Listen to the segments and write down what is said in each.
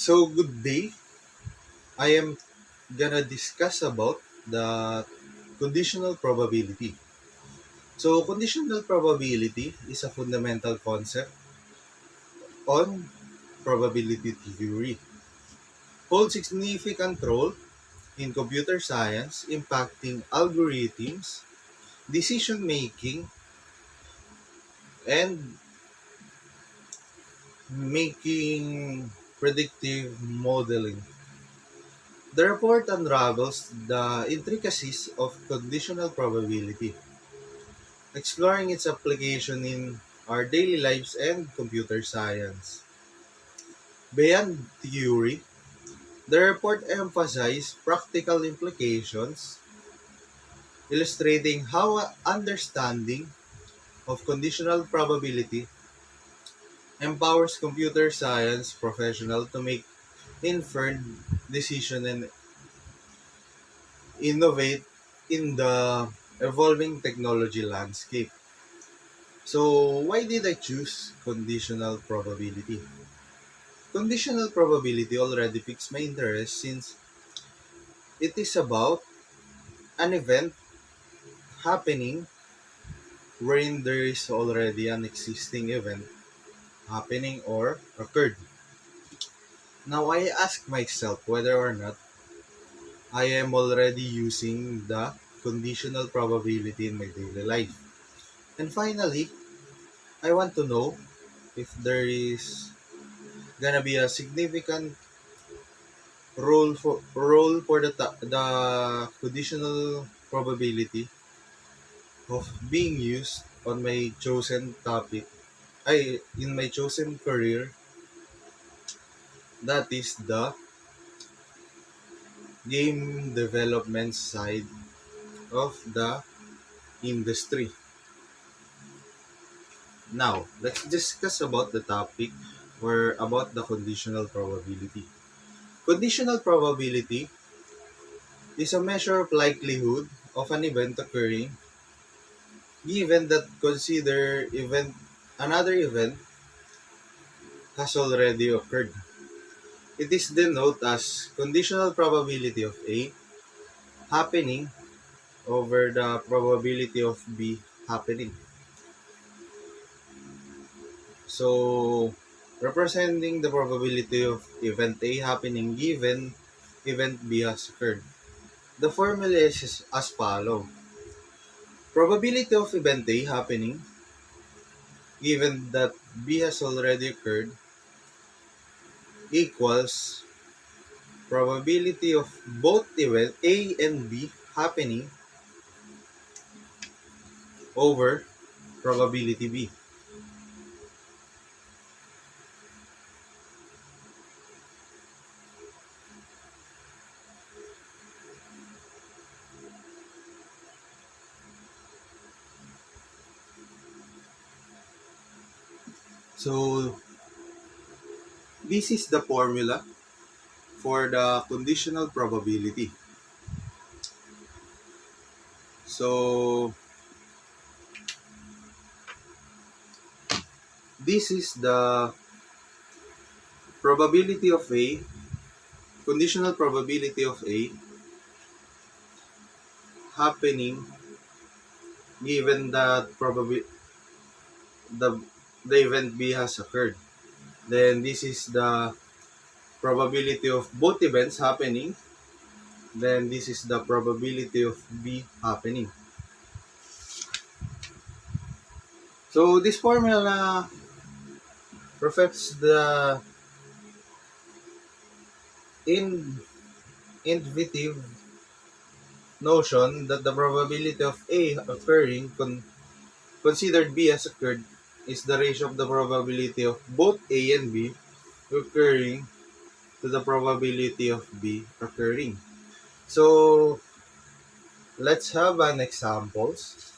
So good day. I am gonna discuss about the conditional probability. So conditional probability is a fundamental concept on probability theory. Holds significant role in computer science, impacting algorithms, decision making, and making predictive modeling. The report unravels the intricacies of conditional probability, exploring its application in our daily lives and computer science. Beyond theory, the report emphasized practical implications, illustrating how understanding of conditional probability empowers computer science professionals to make informed decisions and innovate in the evolving technology landscape. So, why did I choose conditional probability? Conditional probability already piques my interest since it is about an event happening wherein there is already an existing event happening or occurred. Now, I ask myself whether or not I am already using the conditional probability in my daily life. And finally, I want to know if there is gonna be a significant role for the conditional probability of being used on my chosen topic I in my chosen career, that is the game development side of the industry. Now let's discuss about the topic or about the conditional probability. Conditional probability is a measure of likelihood of an event occurring given that consider event another event has already occurred. It is denoted as conditional probability of A happening over the probability of B happening. So, representing the probability of event A happening given event B has occurred. The formula is as follows. Probability of event A happening given that B has already occurred equals probability of both event A and B happening over probability B. So, this is the formula for the conditional probability. So, this is the probability of A, conditional probability of A happening given that the, the event B has occurred. Then this is the probability of both events happening. Then this is the probability of B happening. So this formula reflects the in intuitive notion that the probability of A occurring considered B as occurred is the ratio of the probability of both A and B occurring to the probability of B occurring. So let's have an examples.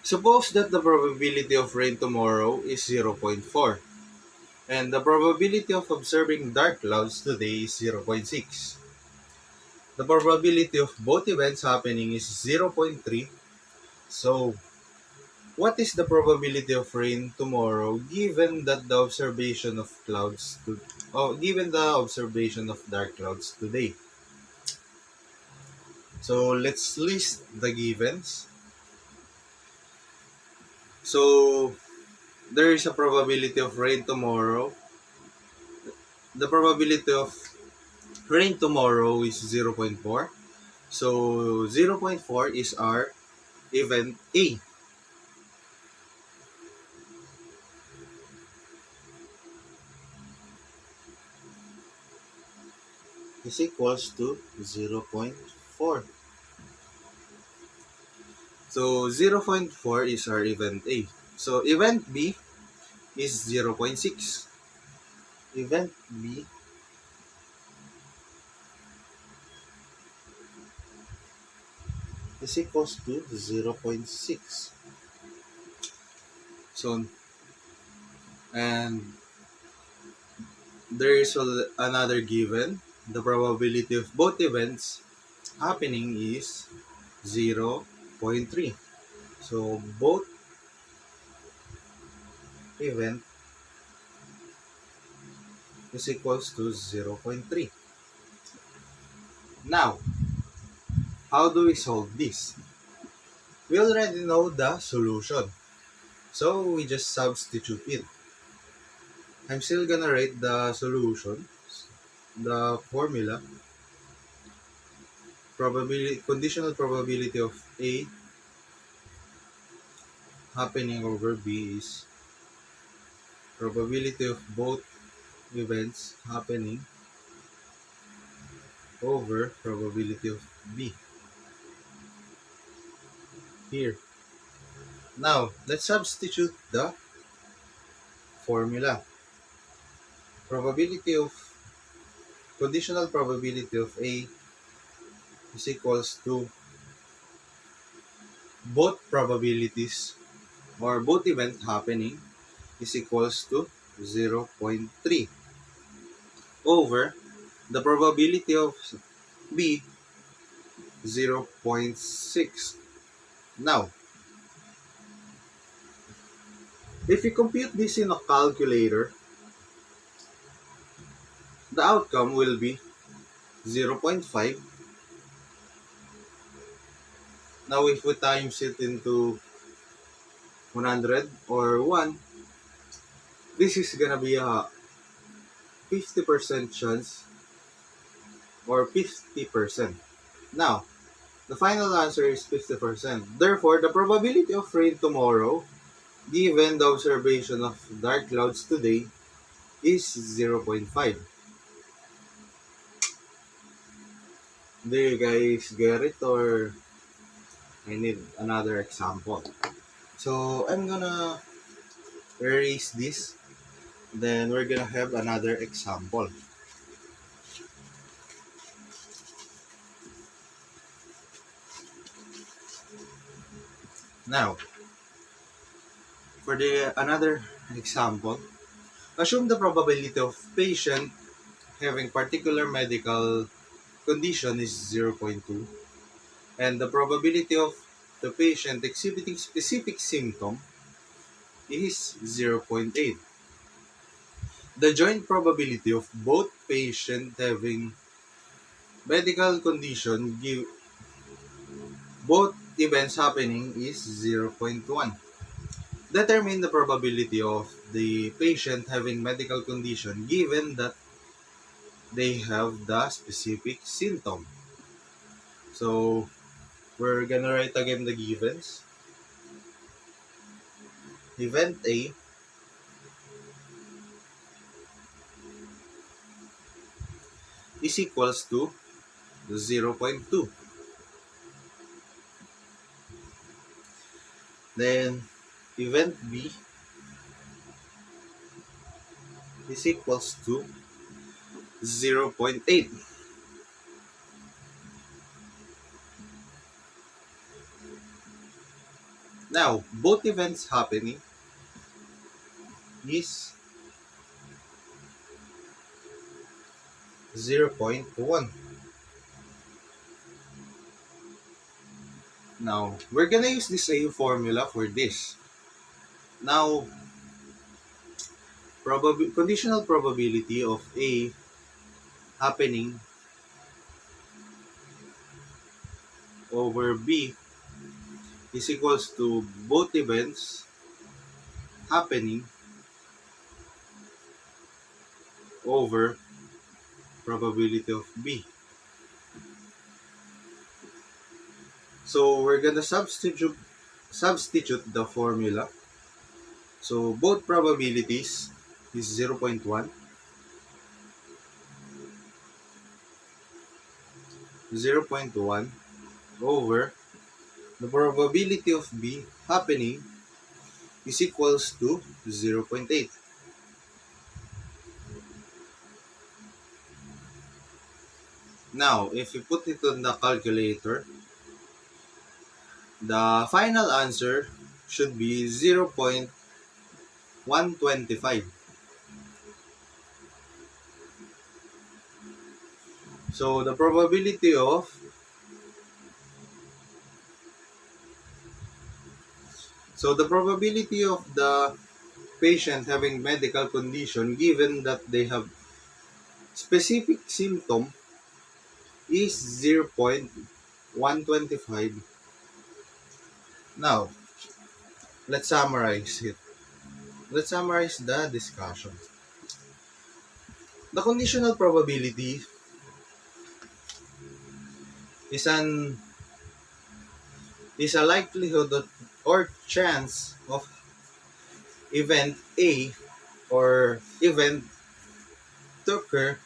Suppose that the probability of rain tomorrow is 0.4 and the probability of observing dark clouds today is 0.6. The probability of both events happening is 0.3. So What is the probability of rain tomorrow given that the observation of given the observation of dark clouds today? So let's list the givens. So there is a probability of rain tomorrow. The probability of rain tomorrow is 0.4. So 0.4 is our event A. Is equals to 0.4. So 0.4 is our event A. So event B is 0.6. Event B is equals to 0.6. So, and there is another given. The probability of both events happening is 0.3. So both event is equals to 0.3. Now, how do we solve this? We already know the solution. So we just substitute it. I'm still gonna write the solution, the formula, conditional probability of A happening over B is probability of both events happening over probability of B. Here. Now, let's substitute the formula. Probability of conditional probability of A is equals to both probabilities or both events happening is equals to 0.3 over the probability of B 0.6. Now, if you compute this in a calculator, the outcome will be 0.5. Now, if we times it into 100 or 1, this is gonna be a 50% chance or 50%. Now, the final answer is 50%. Therefore, the probability of rain tomorrow, given the observation of dark clouds today, is 0.5. Do you guys get it, or I need another example? So I'm gonna erase this, then we're gonna have another example. Now, for the another example, assume the probability of patient having particular medical condition is 0.2 and the probability of the patient exhibiting specific symptom is 0.8. The joint probability of both patient having medical condition give both events happening is 0.1. Determine the probability of the patient having medical condition given that they have the specific symptom. So we're gonna write again the givens. Event A is equals to 0.2. Then event B is equals to 0.8. Now, both events happening is 0.1. Now, we're gonna use the same formula for this. Now, conditional probability of A happening over B is equals to both events happening over probability of B. So we're gonna substitute the formula. So both probabilities is 0.1, 0.1 over the probability of B happening is equals to 0.8. Now, if you put it on the calculator, the final answer should be 0.125. So the probability of the patient having medical condition given that they have specific symptom is 0.125. Now, let's summarize it. Let's summarize the discussion. The conditional probability is an is a likelihood or chance of event A or event to occur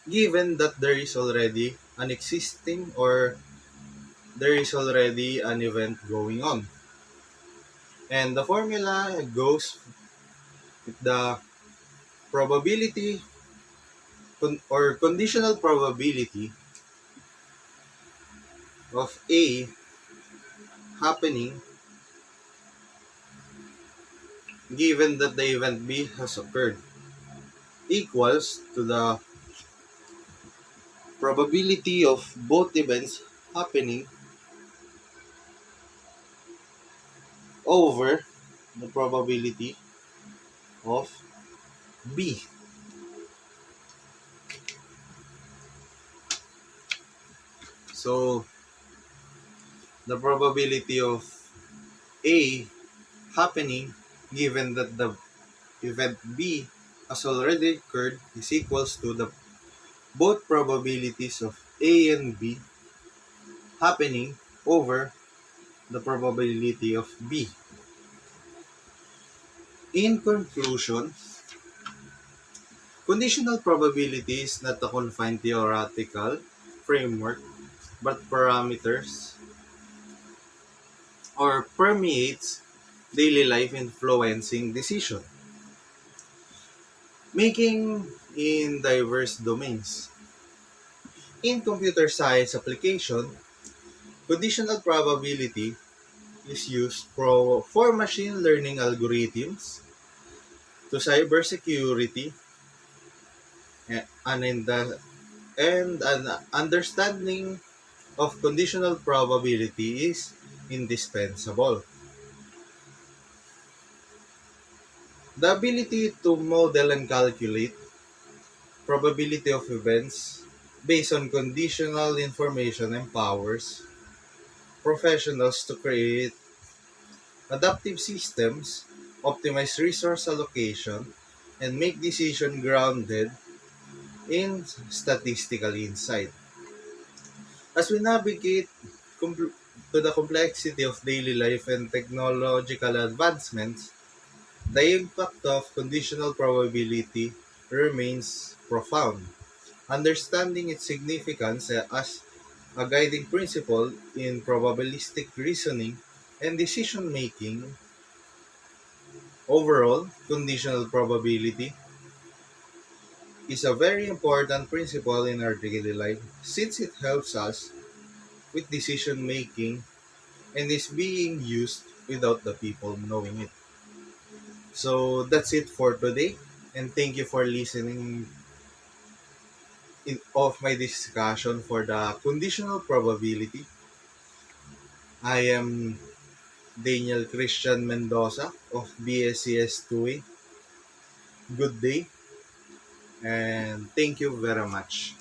given that there is already an existing or there is already an event going on. And the formula goes with the probability or conditional probability of A happening given that the event B has occurred equals to the probability of both events happening over the probability of B. So the probability of A happening given that the event B has already occurred is equals to the both probabilities of A and B happening over the probability of B. In conclusion, conditional probability is not a confined theoretical framework but parameters or permeates daily life influencing decision making in diverse domains. In computer science application, conditional probability is used for machine learning algorithms to cybersecurity and an understanding of conditional probability is indispensable. The ability to model and calculate probability of events based on conditional information empowers professionals to create adaptive systems, optimize resource allocation, and make decisions grounded in statistical insight. As we navigate to the complexity of daily life and technological advancements, the impact of conditional probability remains profound. Understanding its significance as a guiding principle in probabilistic reasoning and decision making. Overall, conditional probability is a very important principle in our daily life since it helps us with decision making and is being used without the people knowing it. So that's it for today, and thank you for listening of my discussion for the conditional probability. I am Daniel Christian Mendoza of BSCS 2A. Good day and thank you very much.